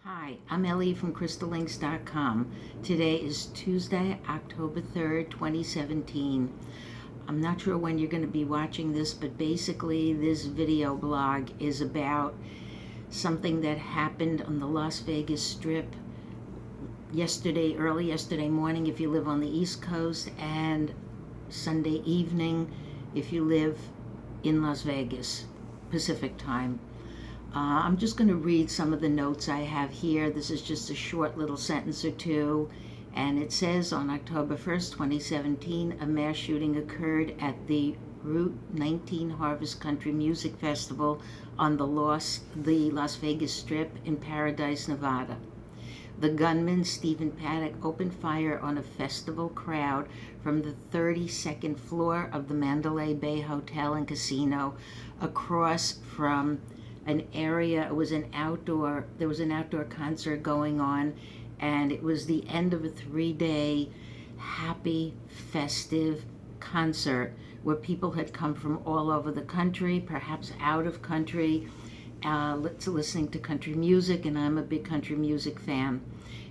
Hi, I'm Ellie from crystallinks.com. Today is Tuesday, October 3rd, 2017. I'm not sure when you're going to be watching this, but basically this video blog is about something that happened on the Las Vegas Strip early yesterday morning if you live on the East Coast, and Sunday evening if you live in Las Vegas, Pacific time. I'm just going to read some of the notes I have here. This is just a short little sentence or two. And it says, on October 1st, 2017, a mass shooting occurred at the Route 19 Harvest Country Music Festival on the Las Vegas Strip in Paradise, Nevada. The gunman, Stephen Paddock, opened fire on a festival crowd from the 32nd floor of the Mandalay Bay Hotel and Casino across from an area. There was an outdoor concert going on, and it was the end of a 3-day happy, festive concert where people had come from all over the country, perhaps out of country, listening to country music, and I'm a big country music fan.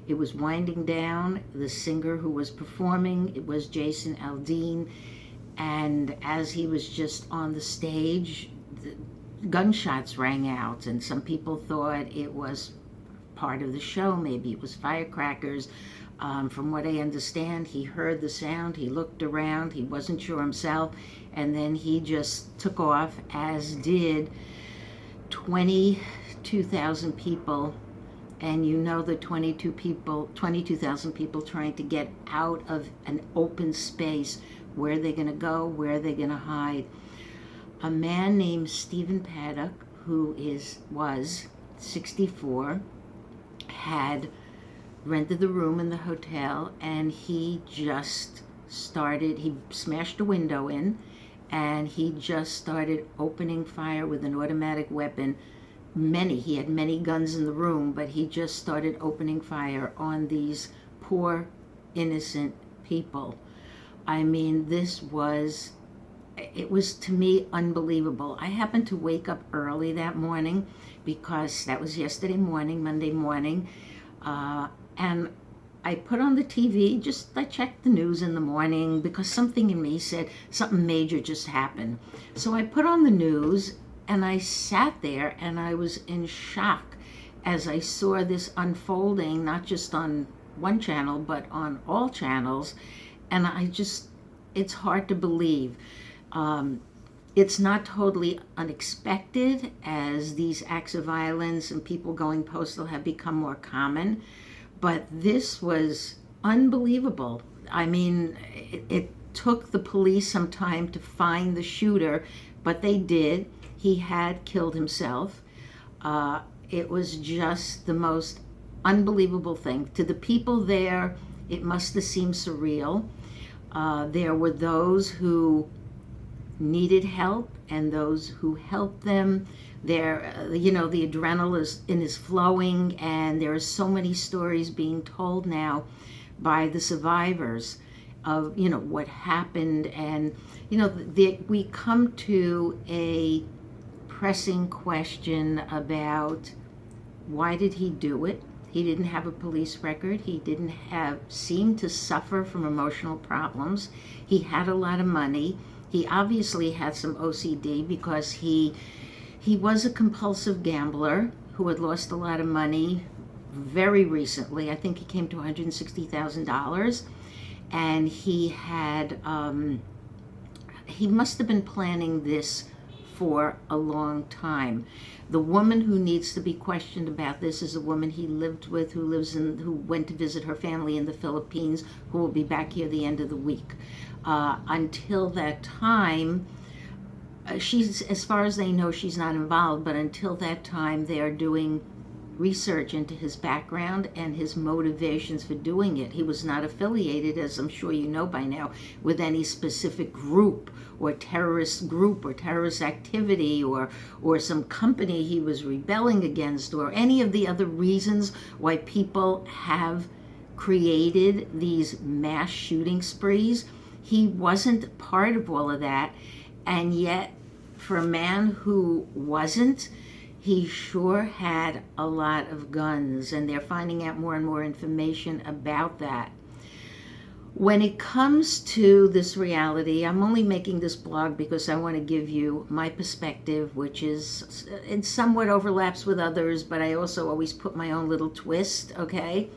It was winding down. The singer who was performing, it was Jason Aldean, and as he was just on the stage, gunshots rang out, and some people thought it was part of the show. Maybe it was firecrackers. From what I understand, he heard the sound, he looked around, he wasn't sure himself, and then he just took off, as did 22,000 people. And you know the 22,000 people trying to get out of an open space. Where are they going to go? Where are they going to hide? A man named Stephen Paddock, who was 64, had rented the room in the hotel, and he smashed a window in, and he just started opening fire with an automatic weapon. He had many guns in the room, but he just started opening fire on these poor, innocent people. I mean, it was to me unbelievable. I happened to wake up early that morning because that was yesterday morning, Monday morning, and I put on the TV, I checked the news in the morning because something in me said something major just happened. So I put on the news and I sat there and I was in shock as I saw this unfolding, not just on one channel, but on all channels. And it's hard to believe. It's not totally unexpected, as these acts of violence and people going postal have become more common, but this was unbelievable. I mean, it took the police some time to find the shooter, but they did. He had killed himself. It was just the most unbelievable thing. To the people there, it must have seemed surreal. There were those who needed help and those who helped them. The adrenaline is flowing, and there are so many stories being told now by the survivors of what happened. And we come to a pressing question about why did he do it. He didn't have a police record. He didn't seem to suffer from emotional problems. He had a lot of money. He obviously had some OCD because he was a compulsive gambler who had lost a lot of money very recently. I think he came to $160,000, and he must have been planning this for a long time. The woman who needs to be questioned about this is a woman he lived with, who went to visit her family in the Philippines, who will be back here the end of the week. Until that time, as far as they know, she's not involved, but until that time, they are doing research into his background and his motivations for doing it. He was not affiliated, as I'm sure you know by now, with any specific group or terrorist activity or some company he was rebelling against, or any of the other reasons why people have created these mass shooting sprees. He wasn't part of all of that, and yet for a man who wasn't, he sure had a lot of guns, and they're finding out more and more information about that. When it comes to this reality, I'm only making this blog because I want to give you my perspective, which is, it somewhat overlaps with others, but I also always put my own little twist, okay?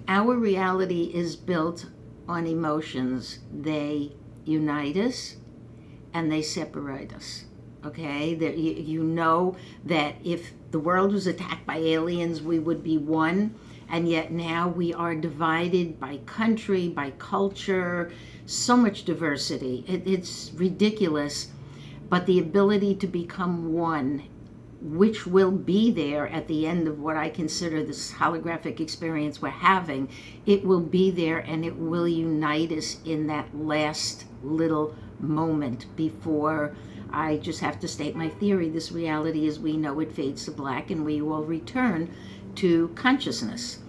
Our reality is built on emotions. They unite us and they separate us, okay? You know that if the world was attacked by aliens, we would be one. And yet now we are divided by country, by culture, so much diversity. It's ridiculous. But the ability to become one, which will be there at the end of what I consider this holographic experience we're having, it will be there and it will unite us in that last little moment before, I just have to state my theory, this reality as we know it fades to black and we will return to consciousness.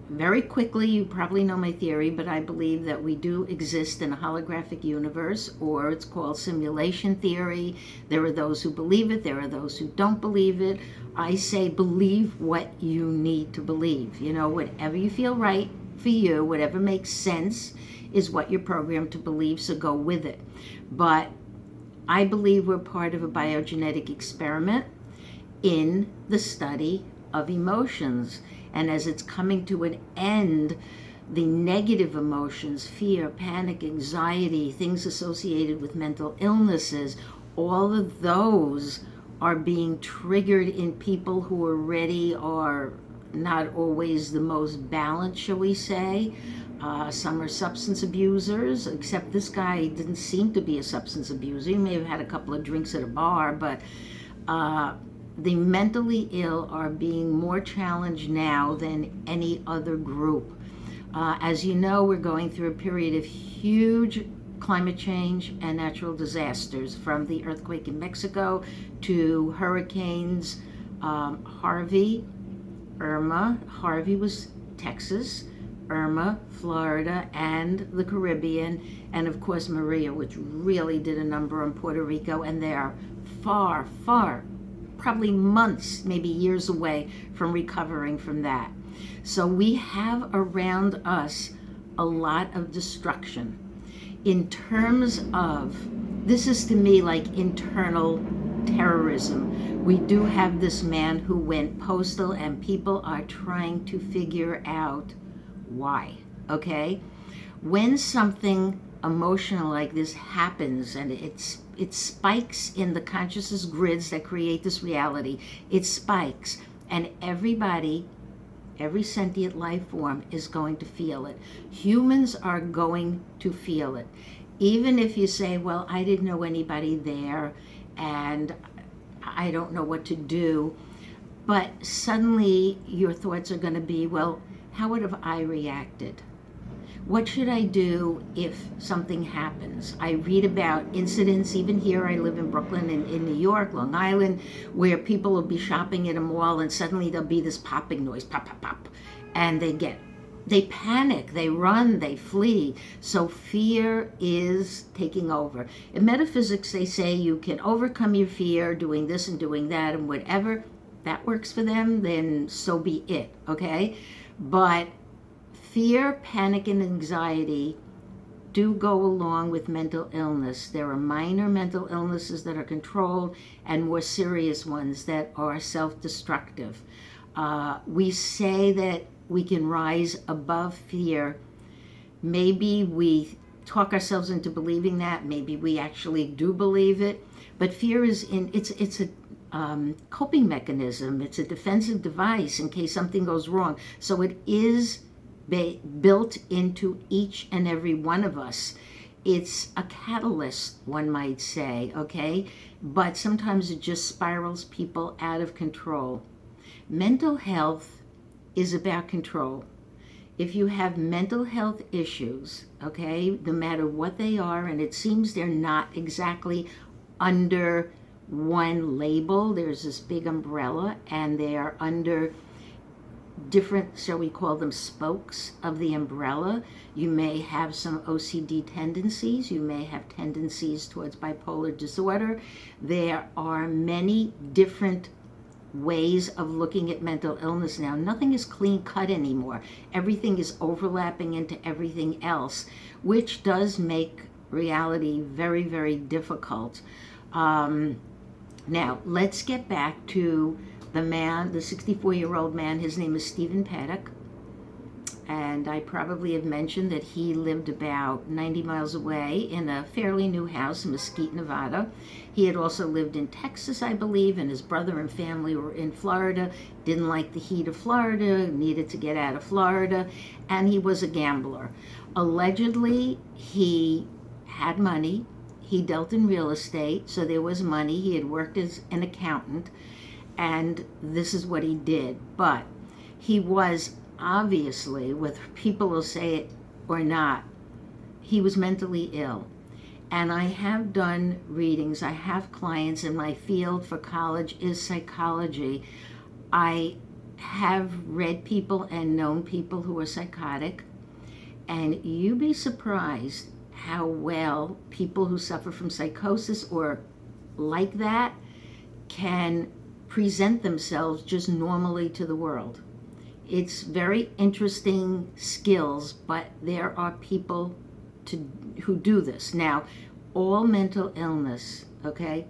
Very quickly, you probably know my theory, but I believe that we do exist in a holographic universe, or it's called simulation theory. There are those who believe it, there are those who don't believe it. I say believe what you need to believe. You know, whatever you feel right for you, whatever makes sense is what you're programmed to believe, so go with it. But I believe we're part of a biogenetic experiment in the study of emotions. And as it's coming to an end, the negative emotions, fear, panic, anxiety, things associated with mental illnesses, all of those are being triggered in people who already are not always the most balanced, shall we say. Some are substance abusers, except this guy didn't seem to be a substance abuser. He may have had a couple of drinks at a bar, but the mentally ill are being more challenged now than any other group. As you know, we're going through a period of huge climate change and natural disasters, from the earthquake in Mexico to hurricanes Harvey, Irma. Harvey was Texas, Irma, Florida, and the Caribbean, and of course Maria, which really did a number on Puerto Rico, and they are far, far, probably months, maybe years away from recovering from that. So we have around us a lot of destruction. In terms of, this is to me like internal terrorism. We do have this man who went postal, and people are trying to figure out why, okay? When something emotional like this happens, and it spikes in the consciousness grids that create this reality, it spikes, and everybody, every sentient life form is going to feel it. Humans are going to feel it. Even if you say, well, I didn't know anybody there, and I don't know what to do, but suddenly your thoughts are going to be, well, how would have I reacted? What should I do if something happens? I read about incidents, even here, I live in Brooklyn, in New York, Long Island, where people will be shopping at a mall and suddenly there'll be this popping noise, pop, pop, pop, and they panic, they run, they flee. So fear is taking over. In metaphysics, they say you can overcome your fear doing this and doing that, and whatever that works for them, then so be it, okay? But fear, panic, and anxiety do go along with mental illness. There are minor mental illnesses that are controlled and more serious ones that are self-destructive. We say that we can rise above fear. Maybe we talk ourselves into believing that. Maybe we actually do believe it. But fear is it's a coping mechanism. It's a defensive device in case something goes wrong. So it is built into each and every one of us. It's a catalyst, one might say, okay? But sometimes it just spirals people out of control. Mental health is about control. If you have mental health issues, okay, no matter what they are, and it seems they're not exactly under one label, there's this big umbrella, and they are under different, shall we call them, spokes of the umbrella. You may have some OCD tendencies. You may have tendencies towards bipolar disorder. There are many different ways of looking at mental illness now. Nothing is clean cut anymore. Everything is overlapping into everything else, which does make reality very, very difficult. Now, let's get back to the man, the 64-year-old man. His name is Stephen Paddock. And I probably have mentioned that he lived about 90 miles away in a fairly new house in Mesquite, Nevada. He had also lived in Texas, I believe, and his brother and family were in Florida, didn't like the heat of Florida, needed to get out of Florida, and he was a gambler. Allegedly, he had money. He dealt in real estate, so there was money. He had worked as an accountant, and this is what he did. But he was obviously, whether people will say it or not, he was mentally ill. And I have done readings. I have clients, in my field for college is psychology. I have read people and known people who are psychotic, and you'd be surprised how well people who suffer from psychosis or like that can present themselves just normally to the world. It's very interesting skills, but there are people who do this. Now, all mental illness, okay,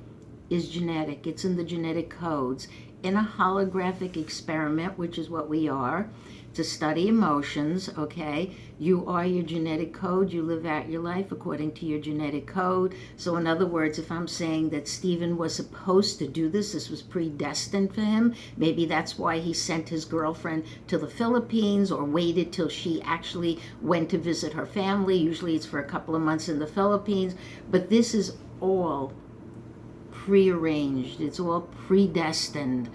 is genetic. It's in the genetic codes. In a holographic experiment, which is what we are, to study emotions, okay, you are your genetic code. You live out your life according to your genetic code. So in other words, if I'm saying that Stephen was supposed to do this, this was predestined for him, maybe that's why he sent his girlfriend to the Philippines or waited till she actually went to visit her family. Usually it's for a couple of months in the Philippines, but this is all prearranged. It's all predestined.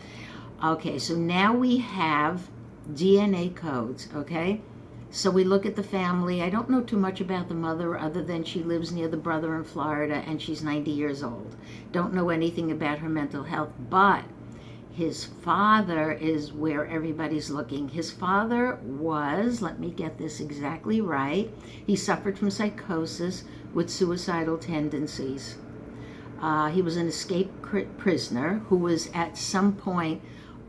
Okay, so now we have DNA codes, okay? So we look at the family. I don't know too much about the mother other than she lives near the brother in Florida and she's 90 years old. Don't know anything about her mental health, but his father is where everybody's looking. His father was, let me get this exactly right, he suffered from psychosis with suicidal tendencies. He was an escaped prisoner who was at some point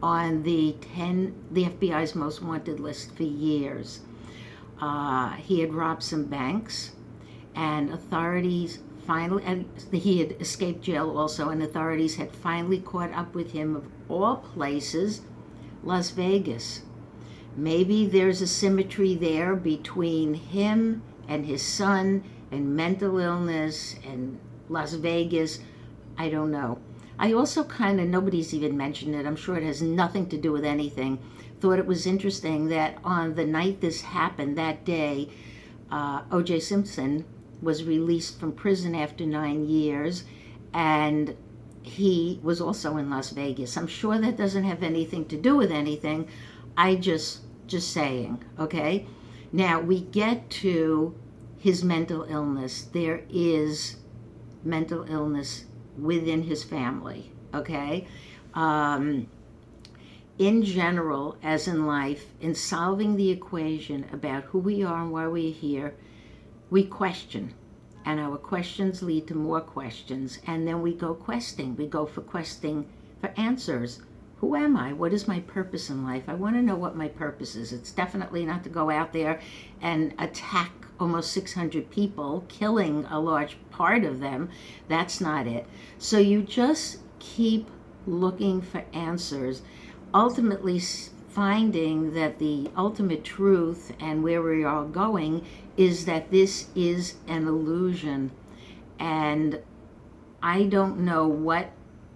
on the FBI's most wanted list for years. He had robbed some banks, and authorities finally, and he had escaped jail also, and authorities had finally caught up with him, of all places, Las Vegas. Maybe there's a symmetry there between him and his son and mental illness and Las Vegas. I don't know. I also kind of, nobody's even mentioned it, I'm sure it has nothing to do with anything, thought it was interesting that on the night this happened, that day, O.J. Simpson was released from prison after 9 years, and he was also in Las Vegas. I'm sure that doesn't have anything to do with anything. I just saying, okay? Now, we get to his mental illness. There is mental illness within his family, okay? In general, as in life, in solving the equation about who we are and why we're here, we question. And our questions lead to more questions. And then we go questing. We go for questing for answers. Who am I? What is my purpose in life? I want to know what my purpose is. It's definitely not to go out there and attack almost 600 people, killing a large part of them. That's not it. So you just keep looking for answers, ultimately finding that the ultimate truth and where we are going is that this is an illusion. And I don't know what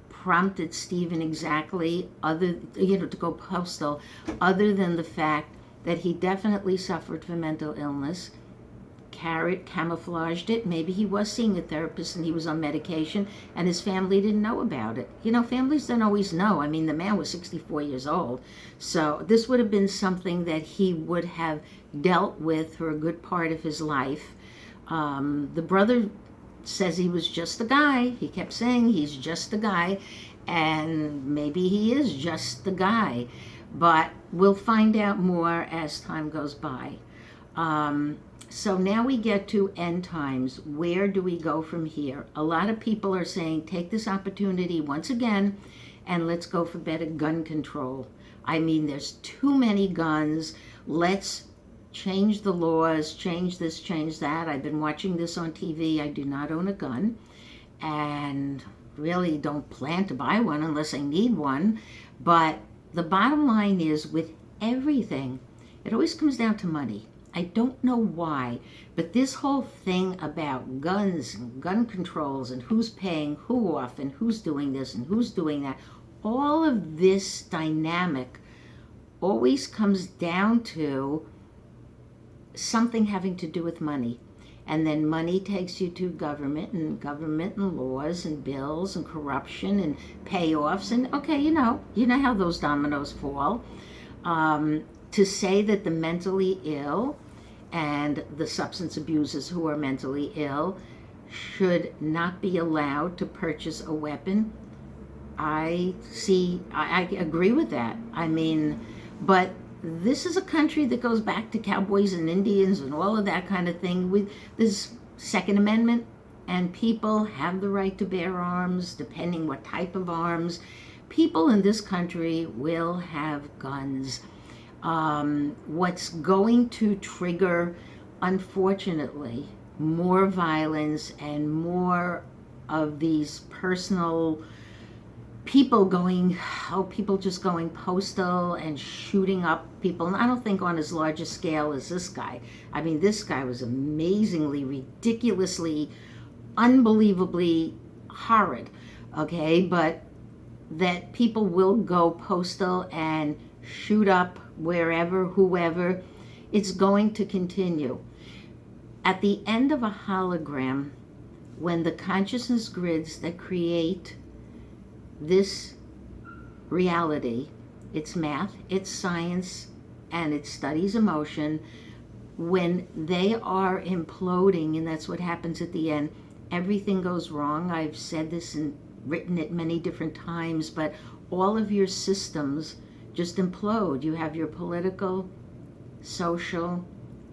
prompted Stephen exactly, to go postal, other than the fact that he definitely suffered from mental illness, camouflaged it. Maybe he was seeing a therapist and he was on medication and his family didn't know about it. Families don't always know. I mean, the man was 64 years old. So this would have been something that he would have dealt with for a good part of his life. The brother says he was just a guy. He kept saying he's just a guy, and maybe he is just the guy. But we'll find out more as time goes by. So now we get to end times. Where do we go from here? A lot of people are saying, take this opportunity once again and let's go for better gun control. I mean, there's too many guns. Let's change the laws, change this, change that. I've been watching this on TV. I do not own a gun and really don't plan to buy one unless I need one. But the bottom line is, with everything, it always comes down to money. I don't know why, but this whole thing about guns and gun controls and who's paying who off and who's doing this and who's doing that, all of this dynamic always comes down to something having to do with money. And then money takes you to government and laws and bills and corruption and payoffs. And okay, you know how those dominoes fall. To say that the mentally ill and the substance abusers who are mentally ill should not be allowed to purchase a weapon, I agree with that. I mean, but this is a country that goes back to cowboys and Indians and all of that kind of thing. With this Second Amendment, and people have the right to bear arms, depending what type of arms. People in this country will have guns. What's going to trigger, unfortunately, more violence and more of these personal people just going postal and shooting up people. And I don't think on as large a scale as this guy. I mean, this guy was amazingly, ridiculously, unbelievably horrid, okay? But that people will go postal and shoot up wherever, whoever, it's going to continue. At the end of a hologram, when the consciousness grids that create this reality, it's math, it's science, and it studies emotion, when they are imploding, and that's what happens at the end, everything goes wrong. I've said this and written it many different times, but all of your systems just implode. You have your political, social,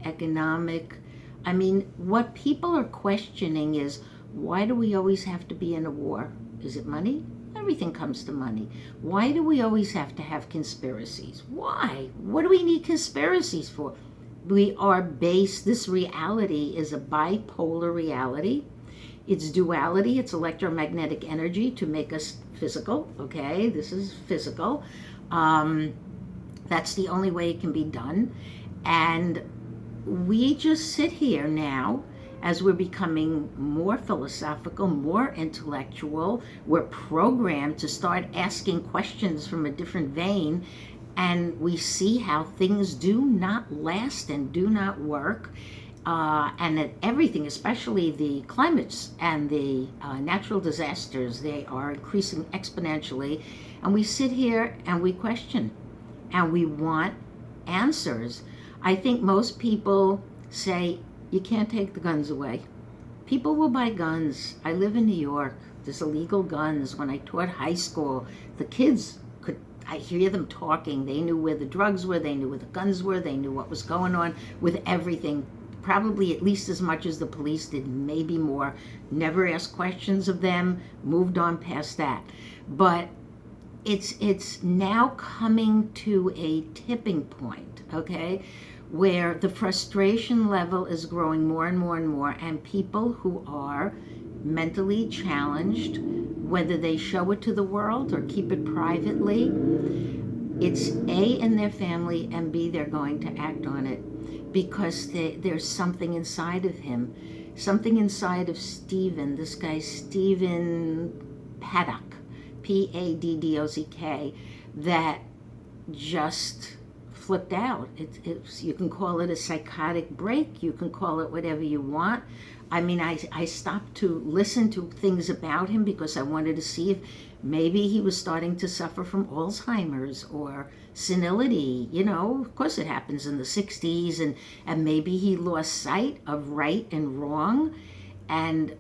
economic. I mean, what people are questioning is, why do we always have to be in a war? Is it money? Everything comes to money. Why do we always have to have conspiracies? Why? What do we need conspiracies for? This reality is a bipolar reality. It's duality, it's electromagnetic energy to make us physical, okay? This is physical. That's the only way it can be done. And we just sit here now as we're becoming more philosophical, more intellectual. We're programmed to start asking questions from a different vein, and we see how things do not last and do not work. And that everything, especially the climates and the natural disasters, they are increasing exponentially. And we sit here and we question and we want answers. I think most people say, you can't take the guns away. People will buy guns. I live in New York. There's illegal guns. When I taught high school, the kids I hear them talking. They knew where the drugs were. They knew where the guns were. They knew what was going on with everything. Probably at least as much as the police did, maybe more. Never asked questions of them, moved on past that. But it's now coming to a tipping point, okay, where the frustration level is growing more and more and more, and people who are mentally challenged, whether they show it to the world or keep it privately, it's A, in their family, and B, they're going to act on it because there's something inside of him, something inside of Stephen, this guy Stephen Paddock, Paddock, that just flipped out. You can call it a psychotic break, you can call it whatever you want. I mean, I stopped to listen to things about him because I wanted to see if maybe he was starting to suffer from Alzheimer's or senility. You know, of course it happens in the 60s, and maybe he lost sight of right and wrong, and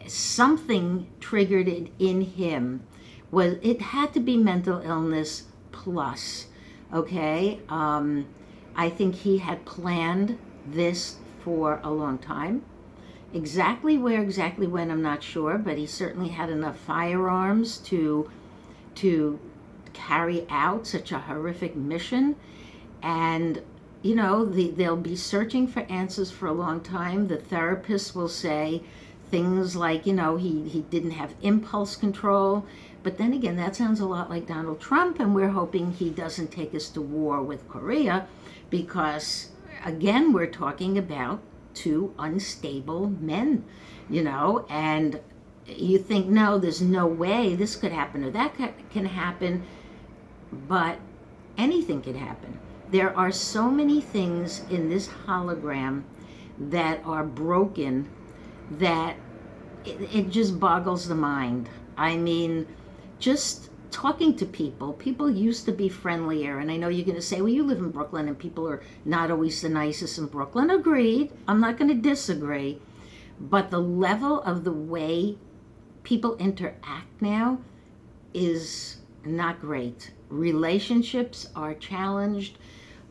something triggered it in him. Well, it had to be mental illness plus. Okay, I think he had planned this for a long time. Exactly where, exactly when, I'm not sure, but he certainly had enough firearms to carry out such a horrific mission. And they'll be searching for answers for a long time. The therapists will say things like, he didn't have impulse control. But then again, that sounds a lot like Donald Trump, and we're hoping he doesn't take us to war with Korea, because, again, we're talking about two unstable men, and you think, no, there's no way this could happen or that can happen, but anything could happen. There are so many things in this hologram that are broken that it just boggles the mind. I mean, just talking to people used to be friendlier. And I know you're going to say, well, you live in Brooklyn and people are not always the nicest in Brooklyn. Agreed. I'm not going to disagree. But the level of the way people interact now is not great. Relationships are challenged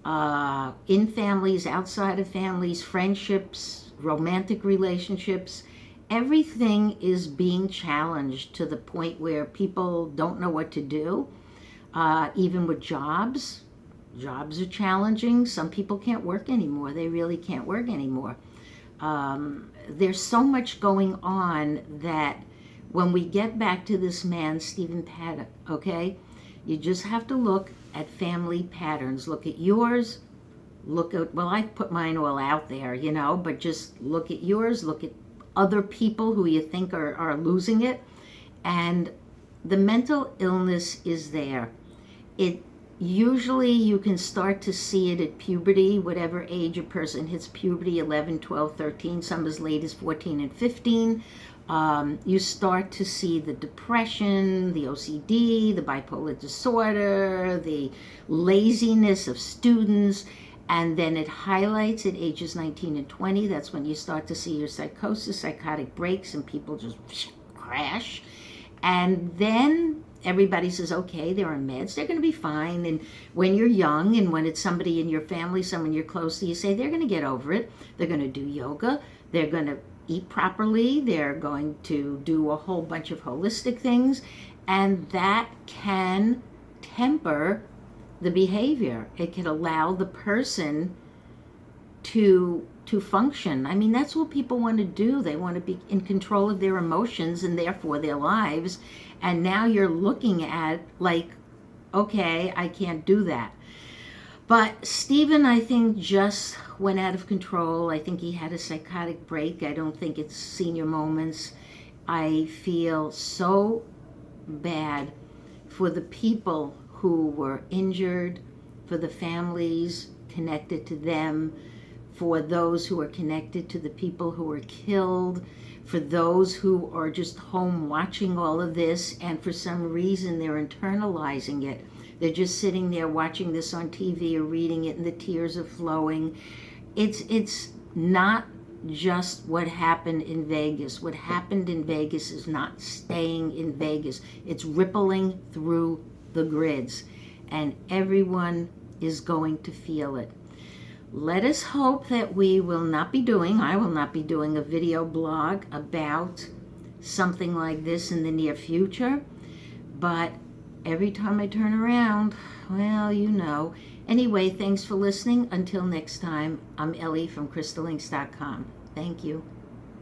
in families, outside of families, friendships, romantic relationships. Everything is being challenged to the point where people don't know what to do. Even with jobs are challenging. Some people can't work anymore. They really can't work anymore. There's so much going on that when we get back to this man, Stephen Paddock, okay, you just have to look at family patterns. Look at yours. Well, I've put mine all out there, but just look at yours. Look at other people who you think are losing it. And the mental illness is there. It usually, you can start to see it at puberty, whatever age a person hits puberty, 11, 12, 13, some as late as 14 and 15. You start to see the depression, the OCD, the bipolar disorder, the laziness of students, and then it highlights at ages 19 and 20. That's when you start to see your psychosis, psychotic breaks, and people just crash. And then everybody says, okay, they're on meds, they're going to be fine. And when you're young, and when it's somebody in your family, someone you're close to, you say, they're going to get over it. They're going to do yoga. They're going to eat properly. They're going to do a whole bunch of holistic things. And that can temper the behavior. It can allow the person to function. I mean, that's what people want to do. They want to be in control of their emotions and therefore their lives. And now you're looking at like, okay, I can't do that. But Stephen, I think, just went out of control. I think he had a psychotic break. I don't think it's senior moments. I feel so bad for the people who were injured, for the families connected to them, for those who are connected to the people who were killed, for those who are just home watching all of this, and for some reason they're internalizing it. They're just sitting there watching this on TV or reading it, and the tears are flowing. It's not just what happened in Vegas. What happened in Vegas is not staying in Vegas. It's rippling through the grids, and everyone is going to feel it. Let us hope that I will not be doing a video blog about something like this in the near future, but every time I turn around, well, Anyway, thanks for listening. Until next time, I'm Ellie from crystalinks.com. Thank you.